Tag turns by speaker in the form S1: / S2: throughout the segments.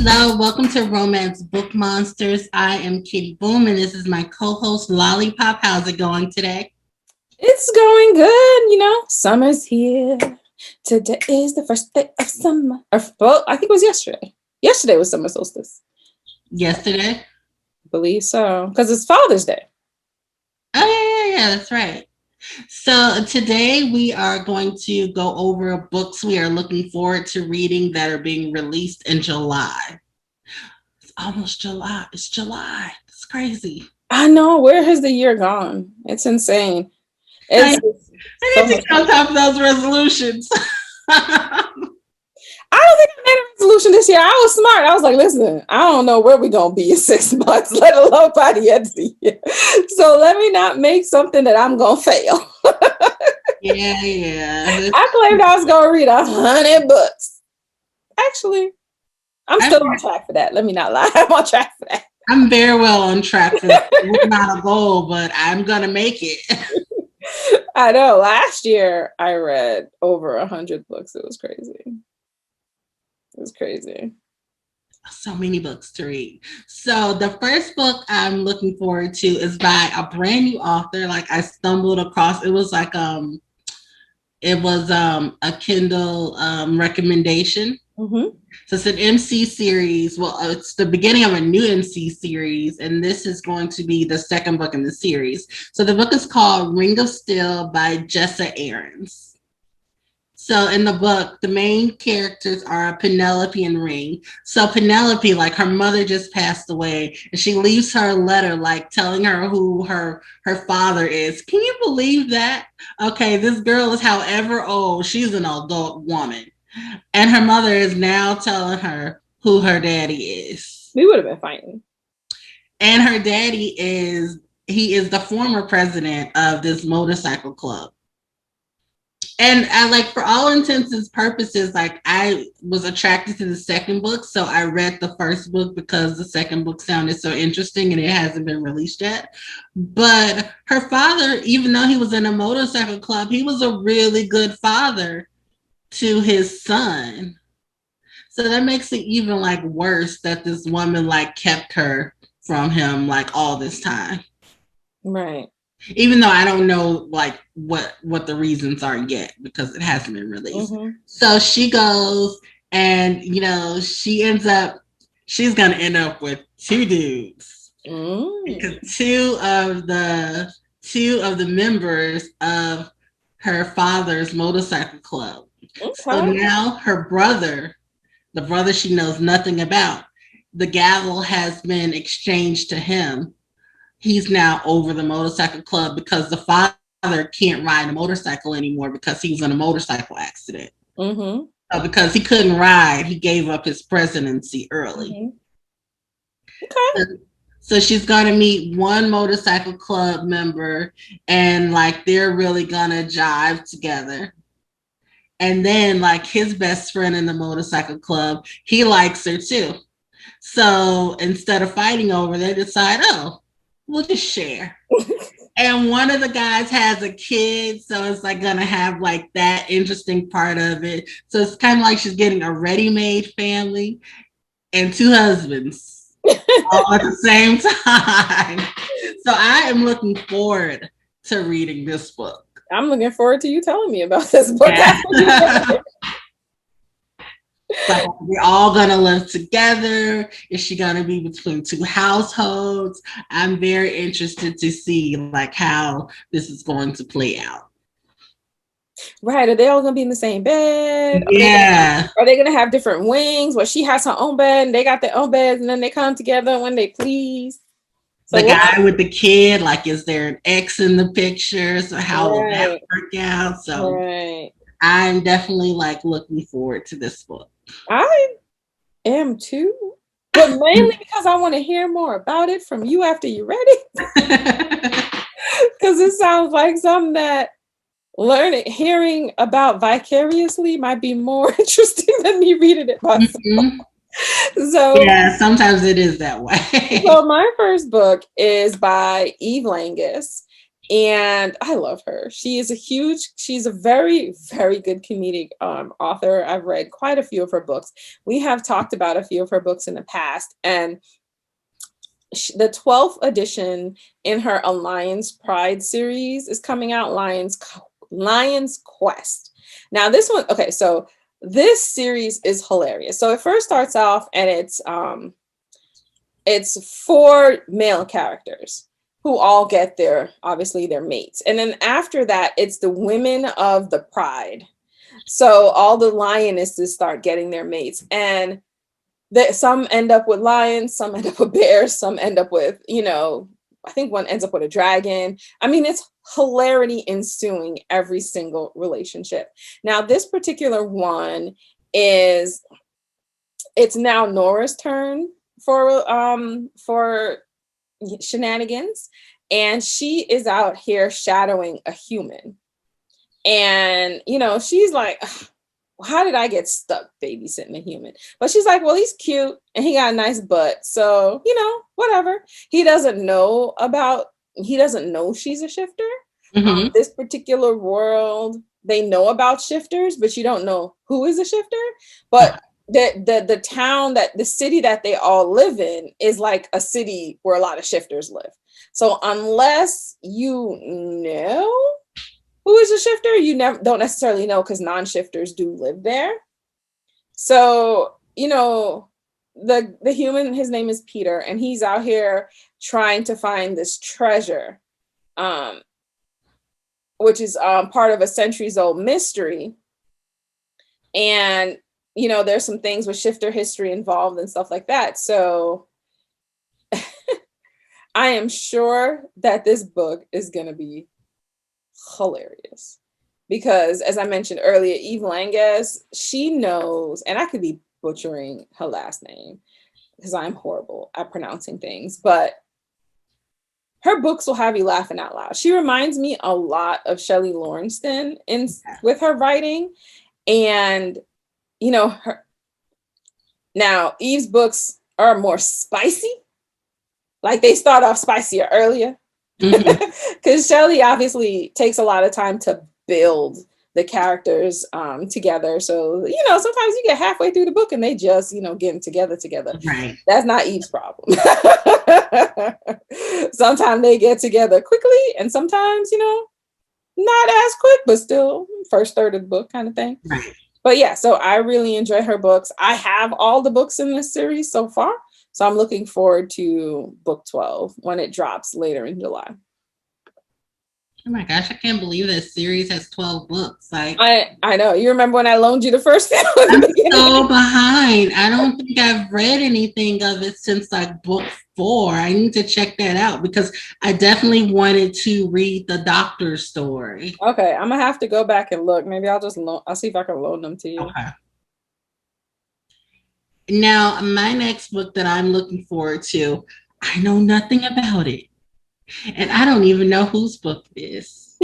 S1: Hello, welcome to Romance Book Monsters. I am Cee Bowerman, and this is my co-host Lollipop. How's it going today?
S2: It's going good, summer's here. Today is the first day of summer. Well, I think it was yesterday. Yesterday was summer solstice.
S1: Yesterday?
S2: I believe so, because it's Father's Day.
S1: Oh, yeah, that's right. So today we are going to go over books we are looking forward to reading that are being released in July. It's almost July. It's July. It's crazy.
S2: I know. Where has the year gone? It's insane.
S1: I need to come up with those resolutions.
S2: I don't think I made a resolution this year. I was smart. I was like, listen, I don't know where we're going to be in 6 months, let alone by the end of the year. So let me not make something that I'm going to fail.
S1: Yeah.
S2: I claimed I was going to read 100 books. Actually, I'm still on track for that. Let me not lie. I'm on track for that.
S1: I'm very well on track for that. It's not a goal, but I'm going to make it.
S2: I know. Last year, I read over 100 books. It was crazy.
S1: So many books to read. So the first book I'm looking forward to is by a brand new author. Like I stumbled across, it was like a Kindle recommendation.
S2: Mm-hmm.
S1: So it's an MC series. Well, it's the beginning of a new MC series, and this is going to be the second book in the series. So the book is called Ring of Steel by Jessa. So in the book, the main characters are Penelope and Ring. So Penelope, like her mother just passed away, and she leaves her a letter like telling her who her father is. Can you believe that? Okay, this girl is however old, she's an adult woman. And her mother is now telling her who her daddy is.
S2: We would have been fighting.
S1: And her daddy is the former president of this motorcycle club. And I like, for all intents and purposes, like I was attracted to the second book. So I read the first book because the second book sounded so interesting and it hasn't been released yet. But her father, even though he was in a motorcycle club, he was a really good father to his son. So that makes it even like worse that this woman like kept her from him like all this time.
S2: Right.
S1: Even though I don't know like what the reasons are yet because it hasn't been released. Mm-hmm. So she goes and she's gonna end up with 2 dudes. Because two of the members of her father's motorcycle club. Okay. So now her brother, the brother she knows nothing about, the gavel has been exchanged to him. He's now over the motorcycle club because the father can't ride a motorcycle anymore because he was in a motorcycle accident. Mm-hmm. So because he couldn't ride, he gave up his presidency early. Mm-hmm. Okay. So she's going to meet one motorcycle club member and like they're really going to jive together. And then like his best friend in the motorcycle club, he likes her too. So instead of fighting over, they decide, we'll just share. And one of the guys has a kid, so it's like gonna have like that interesting part of it. So it's kind of like she's getting a ready-made family and 2 husbands all at the same time. So I am looking forward to reading this book.
S2: I'm looking forward to you telling me about this book. Yeah.
S1: So we're all gonna live together. Is she gonna be between 2 households? I'm very interested to see like how this is going to play out.
S2: Right. Are they all gonna be in the same bed?
S1: Yeah.
S2: Are they gonna have different wings where she has her own bed and they got their own beds and then they come together when they please?
S1: So the guy with the kid, like, is there an ex in the picture? So how will that work out? So I'm definitely like looking forward to this book.
S2: I am too, but mainly because I want to hear more about it from you after you read it. Because it sounds like something that hearing about vicariously might be more interesting than me reading it myself. Mm-hmm. So
S1: yeah, sometimes it is that way.
S2: So my first book is by Eve Langus, And I love her. She's a very, very good comedic author. I've read quite a few of her books. We have talked about a few of her books in the past, and the 12th edition in her Alliance Pride series is coming out, Lion's Quest. Now this one, okay, so this series is hilarious. So it first starts off and it's 4 male characters who all get obviously their mates. And then after that, it's the women of the pride. So all the lionesses start getting their mates, and some end up with lions, some end up with bears, some end up with, I think one ends up with a dragon. I mean, it's hilarity ensuing every single relationship. Now, this particular one it's now Nora's turn for shenanigans, and she is out here shadowing a human. And she's like, how did I get stuck babysitting a human? But she's like, well, he's cute and he got a nice butt, so whatever. He doesn't know she's a shifter. This particular world, they know about shifters, but you don't know who is a shifter. But the town, the city that they all live in is like a city where a lot of shifters live. So unless you know who is a shifter, you don't necessarily know, because non-shifters do live there. So the human, his name is Peter, and he's out here trying to find this treasure, which is part of a centuries-old mystery. And there's some things with shifter history involved and stuff like that. So I am sure that this book is going to be hilarious, because as I mentioned earlier, Eve Langes, she knows, and I could be butchering her last name because I'm horrible at pronouncing things, but her books will have you laughing out loud. She reminds me a lot of Shelley Lawrenston with her writing. And now Eve's books are more spicy, like they start off spicier earlier, because Shelley obviously takes a lot of time to build the characters together. So sometimes you get halfway through the book and they just getting together.
S1: Right.
S2: That's not Eve's problem. Sometimes they get together quickly, and sometimes not as quick, but still first third of the book kind of thing.
S1: Right.
S2: But yeah, so I really enjoy her books. I have all the books in this series so far, so I'm looking forward to book 12 when it drops later in July.
S1: Oh my gosh, I can't believe this series has 12 books. Like,
S2: I know. You remember when I loaned you the first few?
S1: I'm so behind. I don't think I've read anything of it since like book 4. I need to check that out, because I definitely wanted to read the doctor's story.
S2: Okay, I'm gonna have to go back and look. Maybe I'll see if I can loan them to you.
S1: Okay. Now, my next book that I'm looking forward to, I know nothing about it. And I don't even know whose book it is.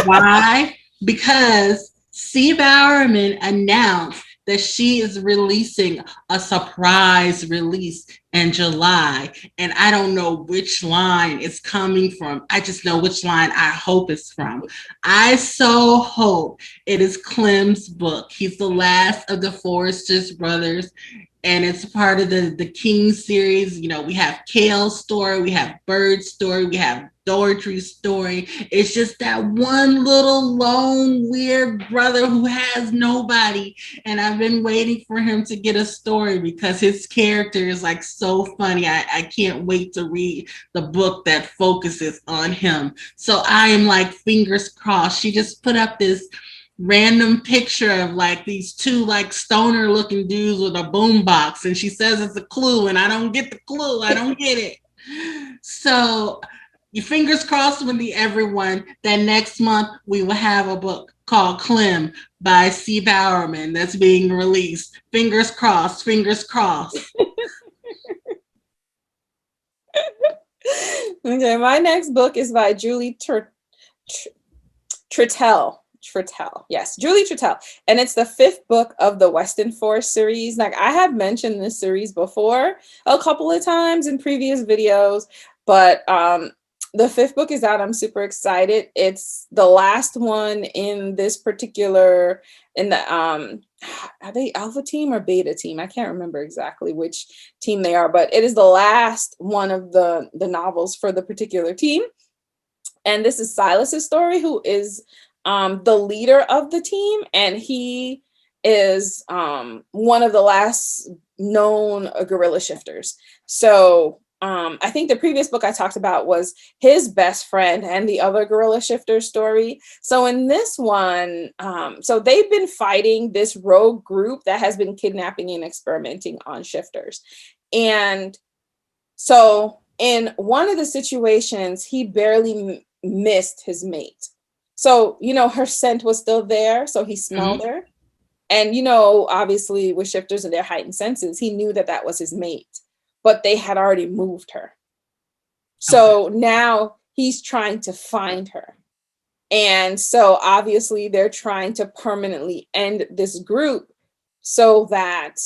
S1: Why? Because Cee Bowerman announced that she is releasing a surprise release in July. And I don't know which line it's coming from. I just know which line I hope it's from. I so hope it is Clem's book. He's the last of the Forresters brothers. And it's part of the King series. We have Kale's story, we have Bird's story, we have Dorothy's story. It's just that one little lone weird brother who has nobody. And I've been waiting for him to get a story, because his character is like so funny. I can't wait to read the book that focuses on him. So I am like fingers crossed. She just put up this random picture of like these 2 like stoner looking dudes with a boombox, and she says it's a clue, and I don't get the clue. I don't get it. So your fingers crossed with everyone that next month we will have a book called Clem by Cee Bowerman that's being released. Fingers crossed, fingers crossed.
S2: Okay, my next book is by Julie Tritell. Yes, Julie Tritell. And it's the 5th book of the Weston Forest series. Like, I have mentioned this series before a couple of times in previous videos, but The 5th book is out. I'm super excited. It's the last one in this particular, in the are they alpha team or beta team? I can't remember exactly which team they are, but it is the last one of the novels for the particular team. And this is Silas's story, who is the leader of the team, and he is one of the last known guerrilla shifters. So I think the previous book I talked about was his best friend and the other guerrilla shifter story. So in this one, so they've been fighting this rogue group that has been kidnapping and experimenting on shifters. And so in one of the situations, he barely missed his mate. So, her scent was still there. So he smelled her. And, obviously with shifters and their heightened senses, he knew that that was his mate, but they had already moved her. So now he's trying to find her. And so obviously they're trying to permanently end this group so that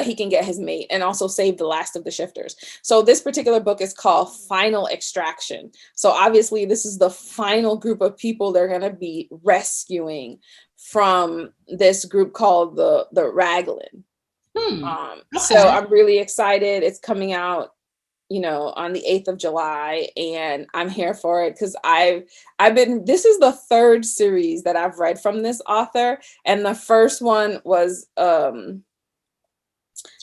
S2: he can get his mate and also save the last of the shifters. So this particular book is called Final Extraction. So obviously this is the final group of people they're going to be rescuing from this group called the Raglan. So I'm really excited. It's coming out, on the 8th of July, and I'm here for it because this is the 3rd series that I've read from this author. And the first one was,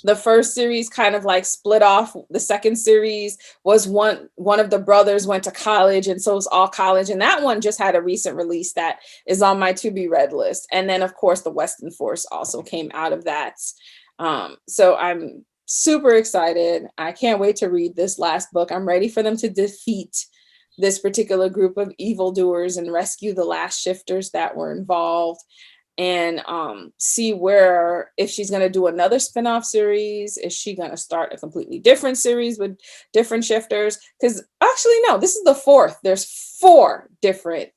S2: the first series kind of like split off. The second series was one of the brothers went to college, and so it's all college. And that one just had a recent release that is on my to be read list. And then of course the Western Force also came out of that. So I'm super excited. I can't wait to read this last book. I'm ready for them to defeat this particular group of evildoers and rescue the last shifters that were involved. And see if she's going to do another spin-off series. Is she going to start a completely different series with different shifters? Because actually, no, this is the 4th. There's 4 different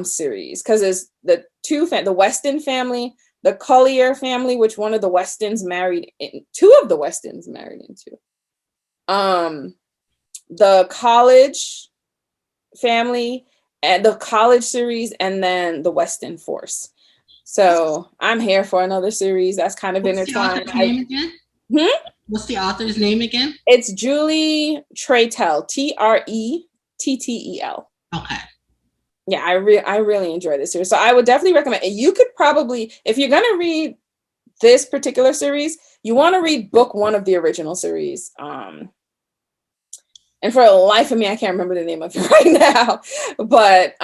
S2: series, because there's the Weston family, the Collier family, which one of the Westons married in, 2 of the Westons married into. The college family and the college series, and then the Weston Force. So I'm here for another series that's kind of intertwined.
S1: What's the author's name again?
S2: It's Julie Trettel, Trettel.
S1: Okay.
S2: Yeah, I really enjoy this series. So I would definitely recommend it. You could probably, if you're going to read this particular series, you want to read book 1 of the original series. And for the life of me, I can't remember the name of it right now. But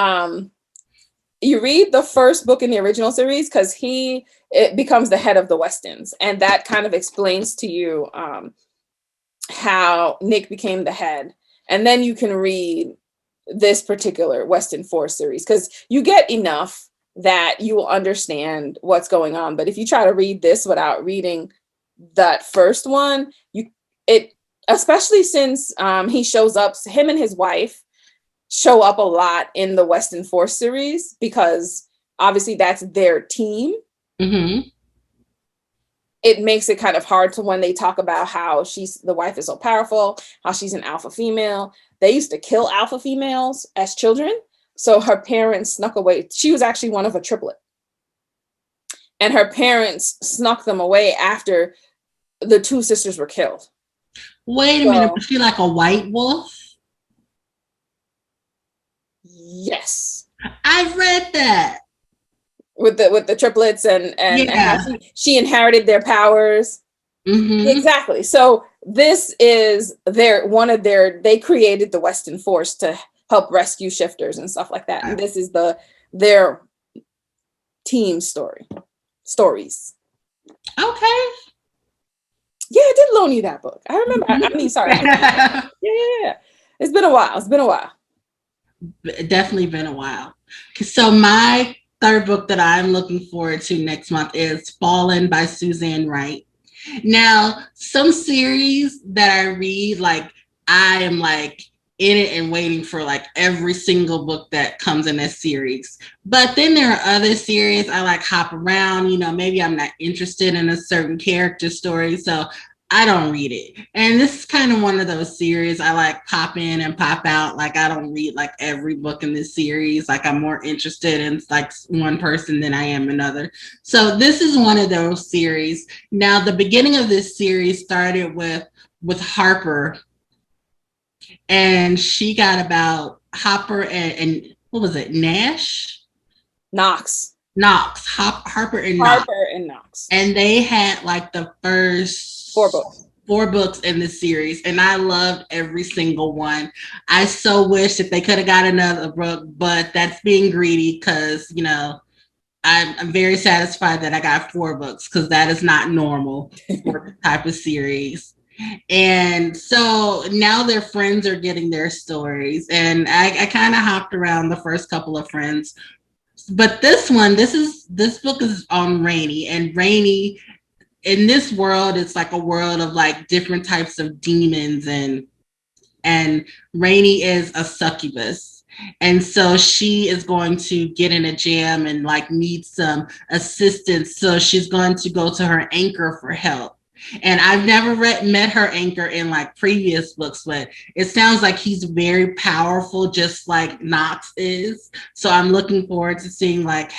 S2: you read the first book in the original series because it becomes the head of the Westons. And that kind of explains to you how Nick became the head. And then you can read this particular Weston Force series because you get enough that you will understand what's going on. But if you try to read this without reading that first one, especially since he shows up, him and his wife show up a lot in the Weston Force series because obviously that's their team. It makes it kind of hard to when they talk about how the wife is so powerful, how she's an alpha female. They used to kill alpha females as children. So her parents snuck away. She was actually one of a triplet. And her parents snuck them away after the 2 sisters were killed.
S1: Wait a minute, was she like a white wolf?
S2: Yes.
S1: I read that.
S2: With the triplets and how she inherited their powers. Exactly. So this is they created the Weston Force to help rescue shifters and stuff like that. And this is their team stories. Okay. Yeah, I did loan you that book. I remember. Sorry. Yeah. It's been a while.
S1: Definitely been a while. So my 3rd book that I'm looking forward to next month is Fallen by Suzanne Wright. Now, some series that I read, like I am like in it and waiting for like every single book that comes in this series. But then there are other series I like hop around, maybe I'm not interested in a certain character story. So I don't read it. And this is kind of one of those series I like pop in and pop out. Like I don't read like every book in this series. Like I'm more interested in like one person than I am another. So this is one of those series. Now the beginning of this series started with Harper, and she got about Hopper and what was it,
S2: Knox.
S1: Harper and
S2: Knox.
S1: And they had like the first 4 books in the series, and I loved every single one. I so wish that they could have got another book, but that's being greedy because, you know, I'm very satisfied that I got 4 books because that is not normal for the type of series. And so now their friends are getting their stories, and I kind of hopped around the first couple of friends. But this book is on Rainy, and Rainy in this world, it's like a world of like different types of demons, and Rainy is a succubus. And so she is going to get in a jam and like need some assistance. So she's going to go to her anchor for help. And I've never met her anchor in like previous books, but it sounds like he's very powerful, just like Knox is. So I'm looking forward to seeing like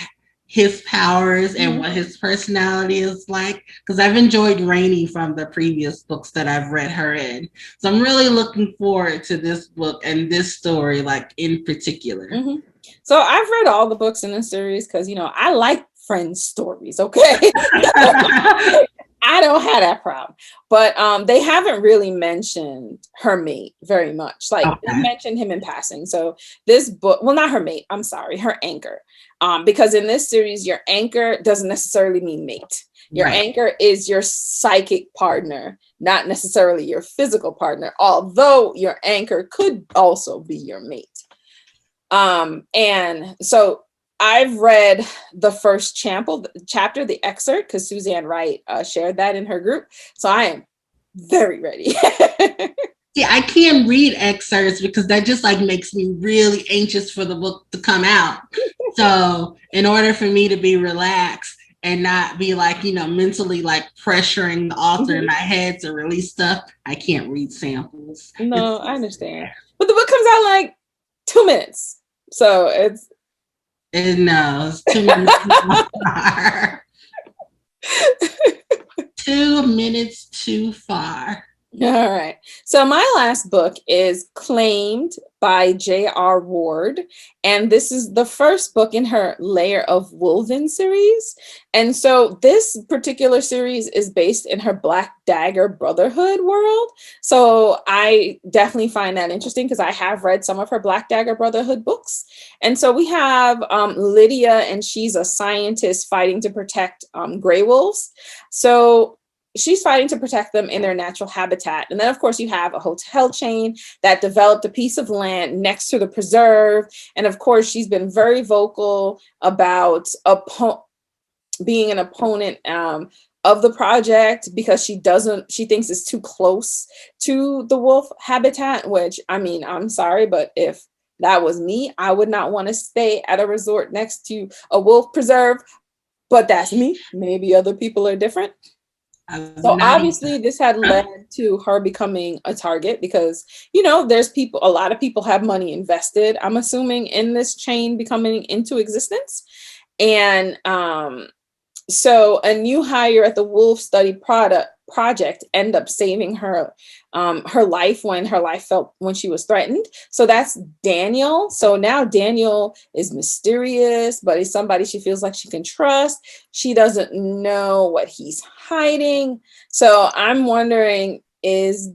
S1: his powers and what his personality is like, because I've enjoyed Rainy from the previous books that I've read her in. So I'm really looking forward to this book and this story, like in particular.
S2: So I've read all the books in the series because, you know, I like friends stories. Okay. I don't have that problem, but they haven't really mentioned her mate very much. Like they mentioned him in passing. So this book, well, not her mate, I'm sorry, her anchor. Because in this series, your anchor doesn't necessarily mean mate. Your anchor is your psychic partner, not necessarily your physical partner, although your anchor could also be your mate. And so I've read the first chapter, the excerpt, because Suzanne Wright shared that in her group. So I am very ready.
S1: Yeah, I can't read excerpts because that just like makes me really anxious for the book to come out. So in order for me to be relaxed and not be like, you know, mentally like pressuring the author in my head to release stuff, I can't read samples.
S2: No, I understand. But the book comes out in like 2 minutes. So it's
S1: 2 minutes too far. 2 minutes too far.
S2: All right. So my last book is Claimed by J.R. Ward. And this is the first book in her Layer of Woven series. And so this particular series is based in her Black Dagger Brotherhood world. So I definitely find that interesting because I have read some of her Black Dagger Brotherhood books. And so we have Lydia, and she's a scientist fighting to protect gray wolves. So she's fighting to protect them in their natural habitat. And then, of course, you have a hotel chain that developed a piece of land next to the preserve. And of course, she's been very vocal about being an opponent of the project because she thinks it's too close to the wolf habitat, which, I mean, I'm sorry, but if that was me, I would not want to stay at a resort next to a wolf preserve. But that's me. Maybe other people are different. So obviously this had led to her becoming a target because, you know, a lot of people have money invested, I'm assuming, in this chain becoming into existence. And so a new hire at the Wolf Study Project ended up saving her life when she was threatened. So that's Daniel. So now Daniel is mysterious, but he's somebody she feels like she can trust. She doesn't know what he's hiding. So I'm wondering, is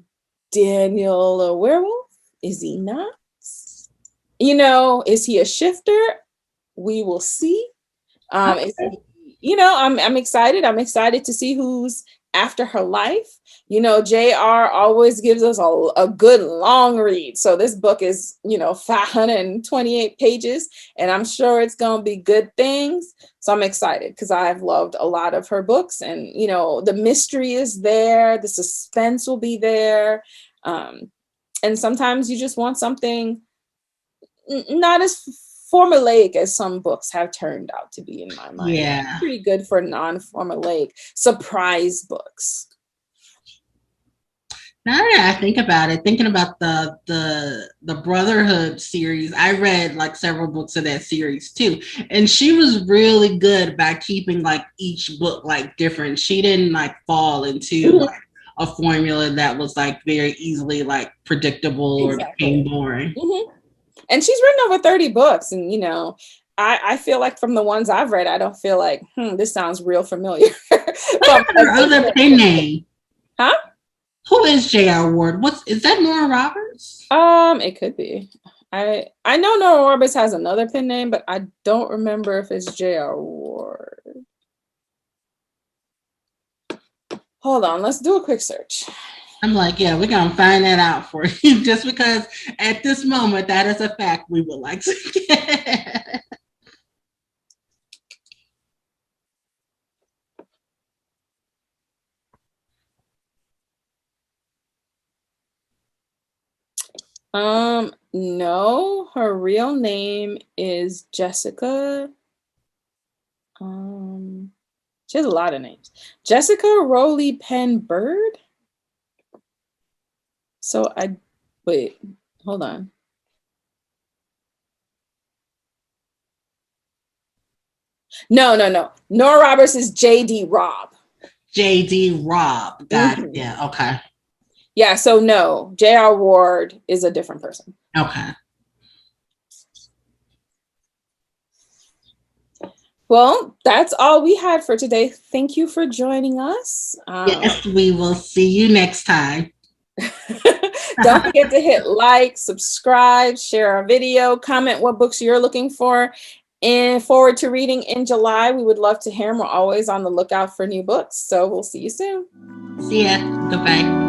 S2: Daniel a werewolf? Is he not? You know, is he a shifter? We will see. You know, I'm excited. I'm excited to see who's after her life. You know, JR always gives us a good long read. So this book is, you know, 528 pages, and I'm sure it's going to be good things. So I'm excited because I've loved a lot of her books, and, you know, the mystery is there. The suspense will be there. And sometimes you just want something not as formulaic as some books have turned out to be in my mind.
S1: Yeah.
S2: Pretty good for non-formulaic surprise books.
S1: Now that I think about it, thinking about the Brotherhood series, I read like several books of that series too, and she was really good by keeping like each book like different. She didn't like fall into like a formula that was like very easily like predictable or became boring.
S2: And she's written over 30 books, and you know, I feel like from the ones I've read, I don't feel like this sounds real familiar.
S1: What is her other pen name?
S2: Huh?
S1: Who is J.R. Ward? Is that Nora Roberts?
S2: It could be. I know Nora Roberts has another pen name, but I don't remember if it's J.R. Ward. Hold on, let's do a quick search.
S1: I'm like, yeah, we're gonna find that out for you, just because at this moment that is a fact we would like to get.
S2: No, her real name is Jessica. She has a lot of names. Jessica Rowley Penn Bird. So wait, hold on. No. Nora Roberts is J.D. Robb.
S1: J.D. Robb. Got it. Yeah, okay.
S2: Yeah, so no, J.R. Ward is a different person.
S1: Okay.
S2: Well, that's all we had for today. Thank you for joining us.
S1: Yes, we will see you next time.
S2: Don't forget to hit like, subscribe, share our video, comment what books you're looking for, and forward to reading in July. We would love to hear them. We're always on the lookout for new books. So we'll see you soon.
S1: See ya. Goodbye.